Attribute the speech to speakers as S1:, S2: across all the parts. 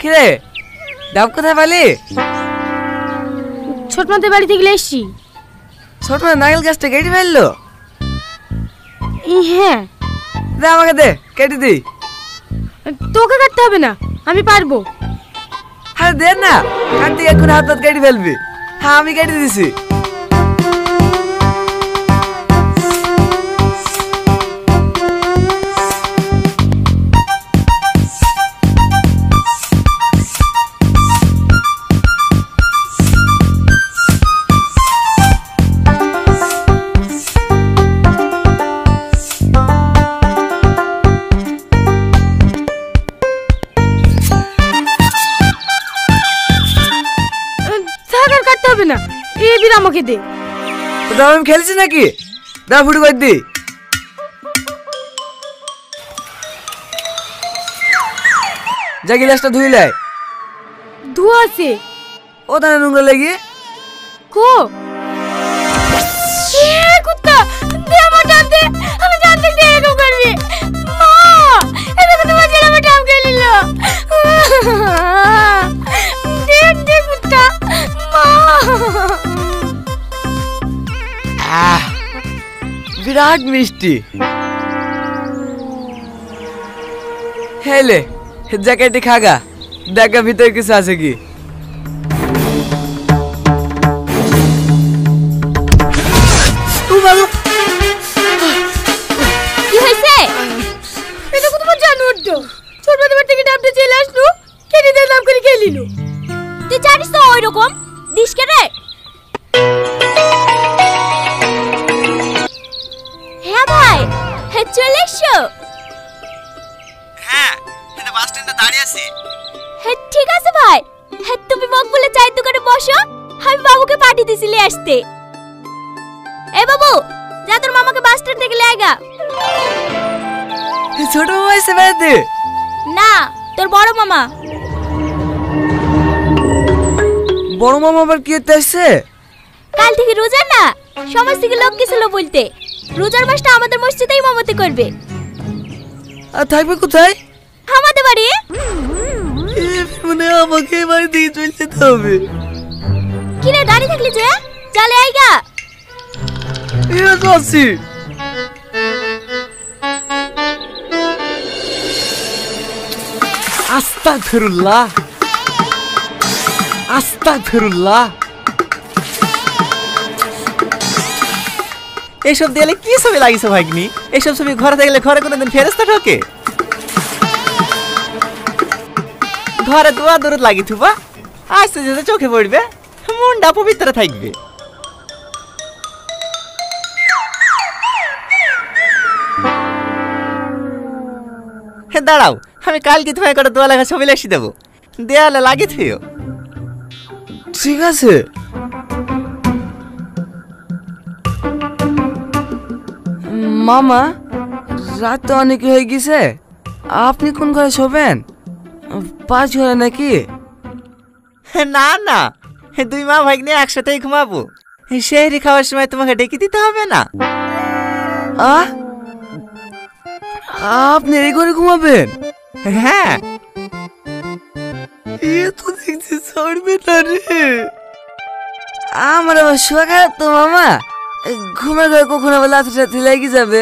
S1: কিরে ডাব কোথায় পালি?
S2: ছোট মাদের বাড়ি থেকে এসছি।
S1: ছোট মা নারকেল গাছটা কেটে ফেললো?
S2: হ্যাঁ।
S1: দে আমাকে দে, কেটে দি।
S2: তোকে কাটতে হবে না, আমি পারবো।
S1: আরে দে না, কাটতে এখন হাত হাত কেটে ফেলবি। হ্যাঁ আমি কেটে দিছি।
S2: না এই বির আমাকে দে।
S1: দাও আমি খেলছি নাকি? দাও ফুটু করে দি। যা গ্লাসটা ধুই লাই।
S2: ধোয়া আছে।
S1: ও তানে নোংরা লাগি।
S2: কো এ কুত্তা দে আমার ডাব দে, আমি জানতে দে এরকম করবি। মা এটা তো তোমার জন্য আমার ডাব খেয়ে নিল। দে দে কুত্তা মা।
S1: বিরাট মিষ্টি। হেলে জ্যাকেটে খাগা, দেখা ভিতরে কিছু আছে কি।
S2: কি হয়েছে? এটা কত বড় জানোয়ার তো। ছোট বাবার থেকে ডাবটা চলে আসলো, কেটে দিয়ে দাম করে খেয়ে নিল। তুই জানিস তো ওই রকম দিস কে রে? হ্যাঁ ভাই, হ্যাঁ চলে এসো।
S1: হ্যাঁ এটা বাস স্ট্যান্ডে দাঁড়িয়ে আছি।
S2: হ্যাঁ ঠিক আছে ভাই, হ্যাঁ তুমি বক বলে চায়ের দোকানে বসো, আমি বাবুকে পাঠিয়ে দিছিলি আসতে। এ বাবু যা তোর মামাকে বাস স্ট্যান্ড থেকে নিয়ে আয়।
S1: ছোট মামা এসে বেড়াতে?
S2: না তোর বড় মামা।
S1: বড় মামা আবার কি করতে আসছে?
S2: কাল থেকে রোজা না, সমাজ থেকে লোক গেছিল বলতে রোজার মাসটা আমাদের মসজিদেই ইমামতি করবে।
S1: আর থাকবে কোথায়?
S2: আমাদের বাড়ি।
S1: মানে আমাকে বাড়ি দিয়ে চলে যেতে হবে।
S2: কি রে দাঁড়িয়ে থাকলি যে, চলে আইগা।
S1: এ যাচ্ছি। আস্তাগফিরুল্লাহ আস্তাগফিরুল্লাহ।
S3: এসব দেয়ালে কি ছবি লাগিয়েছো ভাগ্নি? এসব ছবি ঘরে থাকলে ঘরে কোনোদিন ফেরেশতা ঢোকে? ঘরে দোয়া দরুদ লাগি থুবা, আস্তে যেতে চোখে পড়বে, মনটা পবিত্র থাকবে। দাঁড়াও, আমি কালকে তোমায় করে দোয়া লেখা ছবি লিখে দেবো, দেয়ালে লাগিয়ে থুও।
S1: ঠিক আছে। মামা রাত তো অনেক হয়ে গেছে, আপনি কোন ঘরে শোবেন? পাঁচ ঘরে নাকি?
S3: না না, দুই মা ভাগ্নে একসাথেই ঘুমাবো। সেহরি খাওয়ার সময় তোমাকে ডেকে দিতে হবে না।
S1: আপনি এই ঘরে ঘুমাবেন?
S3: হ্যাঁ।
S1: এ তো দেখছি ছাড়বে না রে। আমার আবার শোয়া খারাপ তো মামা, ঘুমে ঘরে কখনো আবার লাথি টাথি লেগে যাবে।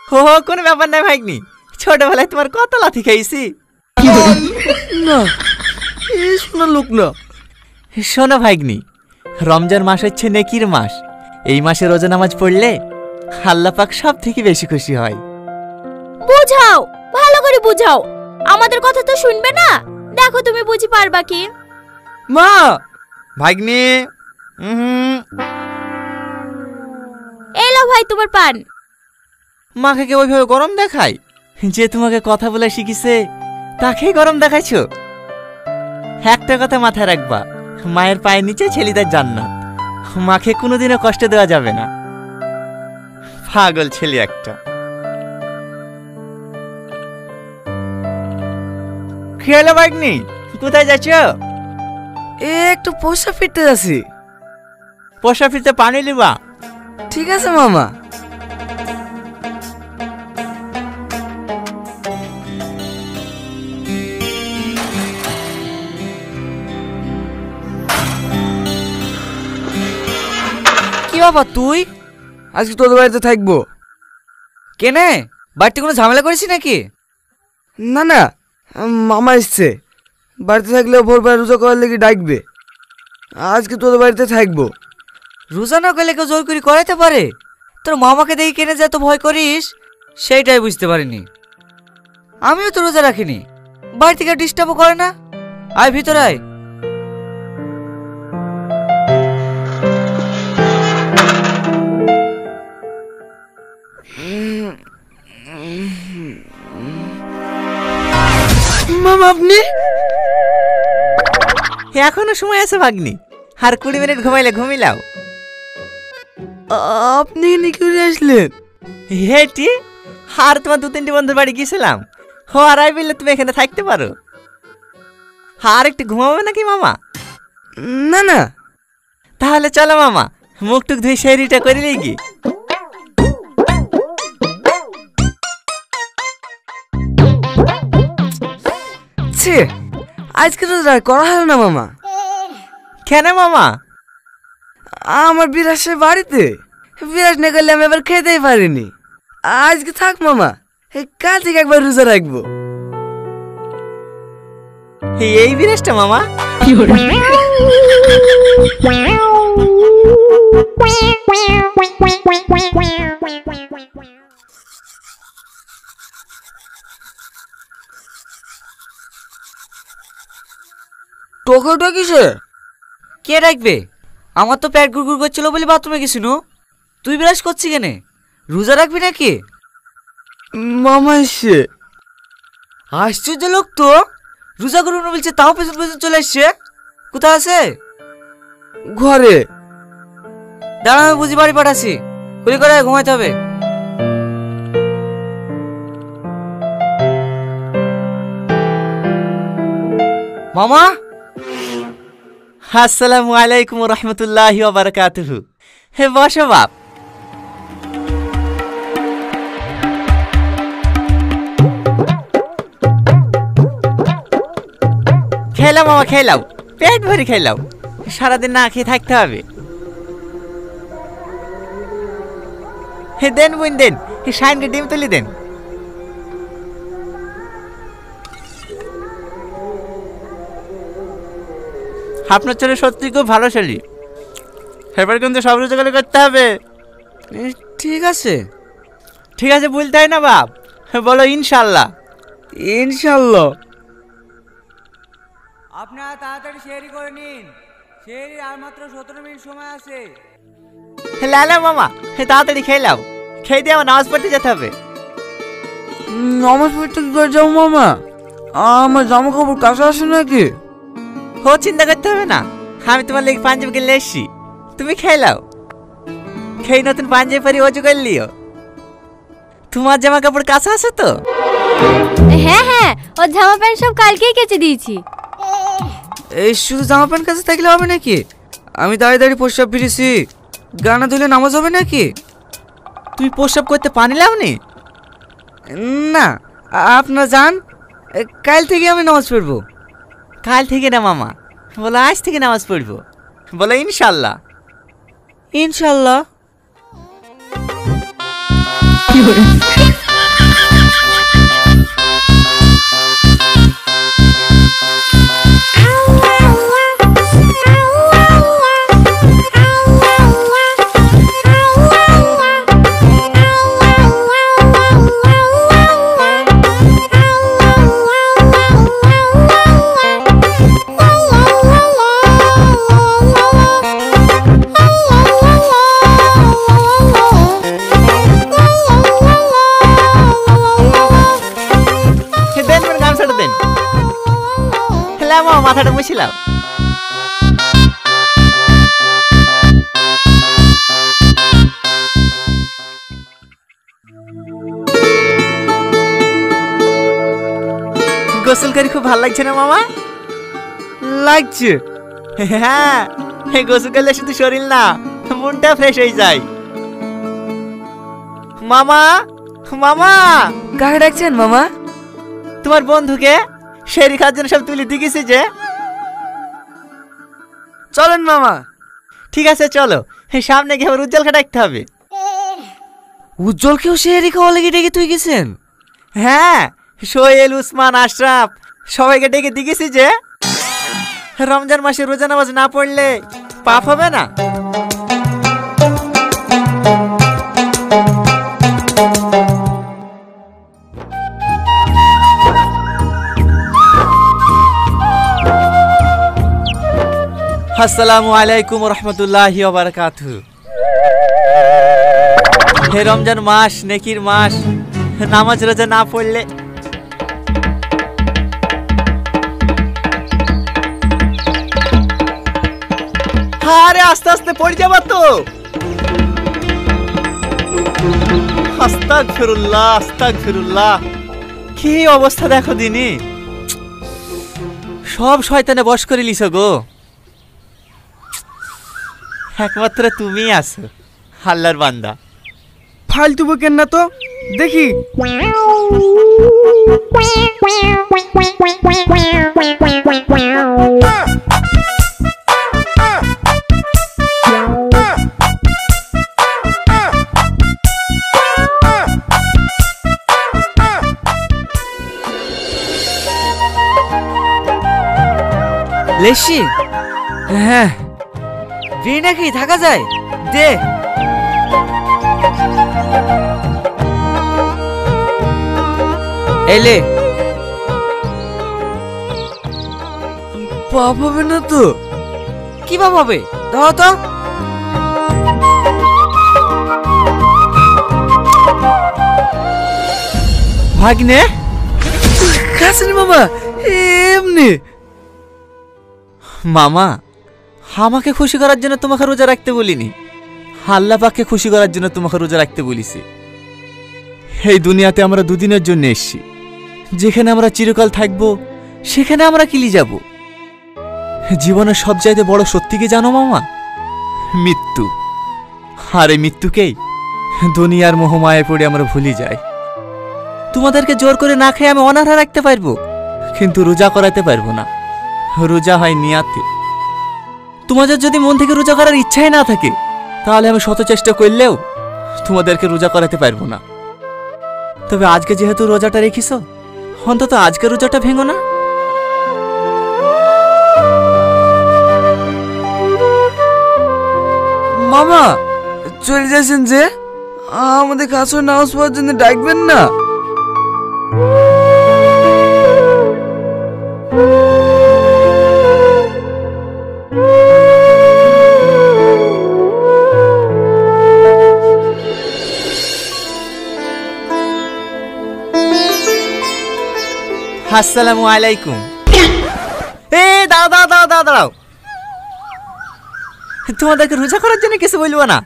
S3: হো কোনো ব্যাপার নাই ভাগ্নি, ছোটবেলায় তোমার কত লাথি খাইছি।
S1: না এ শোনা লোক না।
S3: শোনো ভাগ্নি, রমজান মাস হচ্ছে নেকির মাস। এই মাসে রোজা নামাজ পড়লে আল্লাহ পাক সব থেকে বেশি খুশি হয়।
S2: বুঝাও, ভালো করে বুঝাও, আমাদের কথা তো শুনবে না। দেখো তুমি বুঝি পারবা কি।
S1: মা
S3: ভাগ্নি
S2: এলো ভাই তোমার পান।
S3: মাকে কে ওইভাবে গরম দেখায়? যে তোমাকে কথা বলে শিখিছে তাকেই গরম দেখাইছো? একটা কথা মাথায় রাখবা, মায়ের পায়ের নিচে ছেলেদের জান্নাত। মাকে কোনোদিনও কষ্ট দেওয়া যাবে না। পাগল ছেলে একটা। কি হলো ভাগ্নি, কোথায় যাচ্ছ?
S1: একটু পোষা ফিরতে যাচ্ছি।
S3: পোষা ফিরতে পানি লিবা?
S1: ঠিক আছে মামা। বাবা তুই আজকে তোদের বাড়িতে থাকবো। কেনে বাড়িতে কোনো ঝামেলা করেছি নাকি? না না, মামা এসছে, বাড়িতে থাকলেও ভোরবেলা রোজা করার লেগে ডাকবে। আজকে তোদের বাড়িতে থাকবো। রোজা না করলে কেউ জোর করে করাইতে পারে? তোর মামাকে দেখে কেনে যে এত ভয় করিস সেইটাই বুঝতে পারিনি। আমিও তো রোজা রাখিনি, বাড়ি থেকে ডিস্টার্বও করে না। আয় ভিতরে আয়। মামা আপনি?
S3: এখনো সময় আছে ভাগ্নি, আর 20 মিনিট ঘুমাইলে ঘুমিলাও।
S1: আপনি এখানে কি করে আসলেন?
S3: হেটি আর তোমার 2-3টি বন্ধুর বাড়ি গিয়েছিলাম, ও আর আই বললে তুমি এখানে থাকতে পারো। আর একটু ঘুমাবে নাকি মামা?
S1: না না।
S3: তাহলে চলো মামা, মুখ টুক ধুয়ে শেরিটা করে লিগি।
S1: আজকে তো করা হলো না মামা।
S3: কেন মামা?
S1: আমার বিরাজ সে বাড়িতে, বিরাজ না করলে আমি আবার খেতেই পারিনি। আজকে থাক মামা, কাল থেকে একবার রোজা রাখবো।
S3: এই বিরাজটা মামা?
S1: টোকাটা কিসে? কে রাখবে? আমার তো পেট গুড়গুড় করছিল বলে বাথরুমে গেছিল। তুই বিরাজ করছিস কেনে? রোজা রাখবি নাকি? মামা এসে আশ্চর্য লোক তো, রোজা করুন বলছে তাও পেছন পেছন চলে আসছে। কোথায় আছে? ঘরে। দাঁড়া, আমি বুঝি বাড়ি পাঠাচ্ছি, কুলি করে ঘুমাইতে হবে। মামা
S3: আসসালামু আলাইকুম রহমতুল্লাহি ওয়া বারাকাতুহু। হে বসো বাপ। খেলাও মামা খেলাও, পেট ভরে খেলাও, সারাদিন না খেয়ে থাকতে হবে। হে দেন বোন দেন, হে শাইনকে ডিম তুলি দেন। আপনার ছেলে সত্যি খুব ভালো ছেলে, এবার কিন্তু সব রোজগার করতে হবে।
S1: ঠিক আছে।
S3: ঠিক আছে বলতে হয় না বাপ, বলো ইনশাল্লাহ।
S1: ইনশাল্লাহ। আপনারা তাড়াতাড়ি শেয়ারি করে নিন, শেয়ারি আর মাত্র 17 মিনিট সময় আছে।
S3: লালা মামা তাড়াতাড়ি খেলাও, খেয়ে দিয়ে আমার নামাজ পড়তে যেতে হবে।
S1: নামাজ পড়তে কি করে যাবো মামা? আমার জামা কাপড় কাছে আসে নাকি?
S3: ও চিন্তা করতে হবে না, আমি তোমার লেগে পাঞ্জাবি কিনলে এসছি, তুমি খেলাও। খেয়ে নতুন পাঞ্জাবি পরি অজু করলিও। তোমার জামা কাপড় কাছে আছে তো?
S2: হ্যাঁ হ্যাঁ, ওর জামা প্যান্ট সব কালকেই কেচে দিয়েছি।
S1: এই শুধু জামা প্যান্ট কাছে থাকলে হবে নাকি? আমি দাঁড়িয়ে দাঁড়িয়ে প্রস্রাব ফিরেছি, গানা ধুলে নামাজ হবে নাকি?
S3: তুই প্রস্রাব করতে পানি লাওনি?
S1: না, আপনারা যান, কাল থেকে আমি নামাজ পড়বো।
S3: কাল থেকে না মামা, বলো আজ থেকে নামাজ পড়বো, বলো ইনশাল্লাহ।
S1: ইনশাল্লাহ।
S3: মাথাটা বসিলাম। গোসল করে খুব ভালো লাগছে না মামা?
S1: লাগছে।
S3: হ্যাঁ, গোসল করলে শুধু শরীর না, মনটা ফ্রেশ হয়ে যায়। মামা মামা,
S1: কাকে ডাকছেন মামা?
S3: তোমার বন্ধুকে শেরি খাওয়ার জন্য সব তুলে দিয়ে গেছে যে।
S1: চলেন মামা।
S3: ঠিক আছে চলো, সামনে গিয়ে আবার উজ্জ্বলকে ডাকতে হবে।
S1: উজ্জ্বলকেও সেহরি খাওয়া লেগে ডেকে তুই গেছেন?
S3: হ্যাঁ, সোহেল, উসমান, আশরাফ সবাইকে ডেকে দিয়েছি যে রমজান মাসে রোজা নামাজ না পড়লে পাপ হবে না। আসসালামু আলাইকুম রহমতুল্লাহি ওয়া বারাকাতুহু। হে রমজান মাস, নেকির মাস, নামাজ রোজা না পড়লে আরে আস্তে আস্তে পড়ে যাবা তো। আস্তাগফিরুল্লাহ, আস্তাগফিরুল্লাহ। কি অবস্থা দেখো দিনি, সব শয়তানে বশ করে লিছ গো। একমাত্র তুমি আছো আল্লাহর বান্দা।
S1: ফালতু বকেন না তো, দেখি। লেসি? হ্যাঁ, বিয়ে নাকি থাকা যায়? দে। এলে পাপ হবে না তো? কি পাপ হবে? ধরো তো।
S3: ভাগ্নে
S1: কাছেন মামা, এমনি।
S3: মামা, আমাকে খুশি করার জন্য তোমাকে রোজা রাখতে বলিনি, আল্লাহ পাককে খুশি করার জন্য তোমাকে রোজা রাখতে বলিছি। এই দুনিয়াতে আমরা দুদিনের জন্য এসেছি, যেখানে আমরা চিরকাল থাকবো সেখানে আমরা কিলি যাব। জীবনের সবচাইতে বড় সত্যি কি জানো মামা? মৃত্যু। আর এই মৃত্যুকেই দুনিয়ার মোহমায় পড়ে আমরা ভুলে যাই। তোমাদেরকে জোর করে না খেয়ে আমি অনাহারে রাখতে পারবো, কিন্তু রোজা করাতে পারবো না। রোজা হয় নিয়াতে। তোমাদের যদি মন থেকে রোজা করার ইচ্ছাই না থাকে, তাহলে আমি শত চেষ্টা করলেও তোমাদেরকে রোজা করাতে পারবো না। তবে আজকে যেহেতু রোজাটা রেখিস, অন্তত আজকে রোজাটা ভেঙো না।
S1: মামা চলে যাচ্ছেন যে, আমাদের কাছে নামাজ পড়ার জন্য ডাকবেন না?
S3: আসসালামু আলাইকুম। এ দাও দাও দাও দাও দাও, তোমাদেরকে রোজা করার জন্য কিছু বলবো না,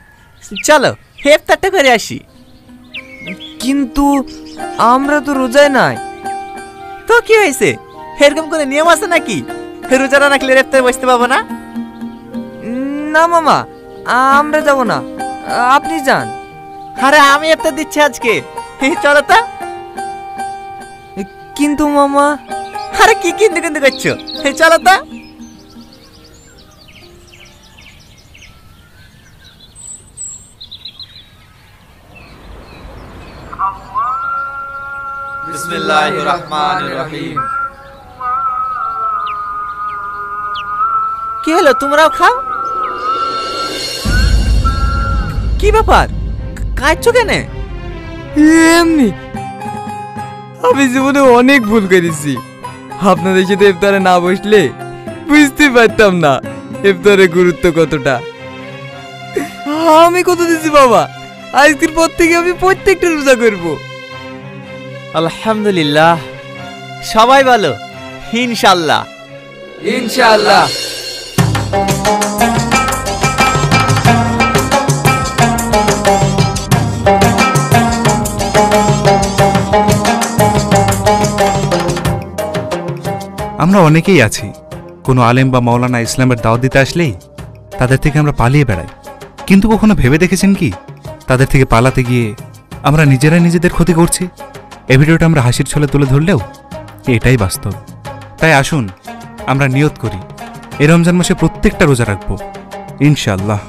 S3: চলো ইফতারটা করে আসি।
S1: কিন্তু আমরা তো রোজায় নাই।
S3: তো কি হয়েছে, এরকম করে নিয়ম আছে নাকি রোজা না রাখলে ইফতারে বসতে পাবো না?
S1: না মামা, আমরা যাব না, আপনি যান।
S3: আরে আমি ইফতার দিচ্ছি আজকে, চলো তো।
S1: কিন্তু মামা।
S3: আরে কি কিন্তু কিন্তু করছো, চলো তো। বিসমিল্লাহির রহমানির রহিম। কি হলো, তোমরাও খাও? কি ব্যাপার, কাঁদছো কেন?
S1: এমনি, আমি জীবনে অনেক ভুল করেছি। আপনাদের সাথে ইফতারে না বসলে বুঝতে পারতাম না ইফতারের গুরুত্ব কতটা। আমি কত দিছি বাবা, আজকের পর থেকে আমি প্রত্যেকটা রোজা করব।
S3: আলহামদুলিল্লাহ, সবাই বলো ইনশাআল্লাহ।
S1: ইনশাআল্লাহ।
S4: আমরা অনেকেই আছি, কোনো আলেম বা মাওলানা ইসলামের দাওয়াত দিতে আসলেই তাদের থেকে আমরা পালিয়ে বেড়াই। কিন্তু কখনো ভেবে দেখেছেন কি, তাদের থেকে পালাতে গিয়ে আমরা নিজেরাই নিজেদের ক্ষতি করছি? এই ভিডিওটা আমরা হাসির ছলে তুলে ধরলেও এটাই বাস্তব। তাই আসুন আমরা নিয়ত করি, এই রমজান মাসে প্রত্যেকটা রোজা রাখবো, ইনশাআল্লাহ।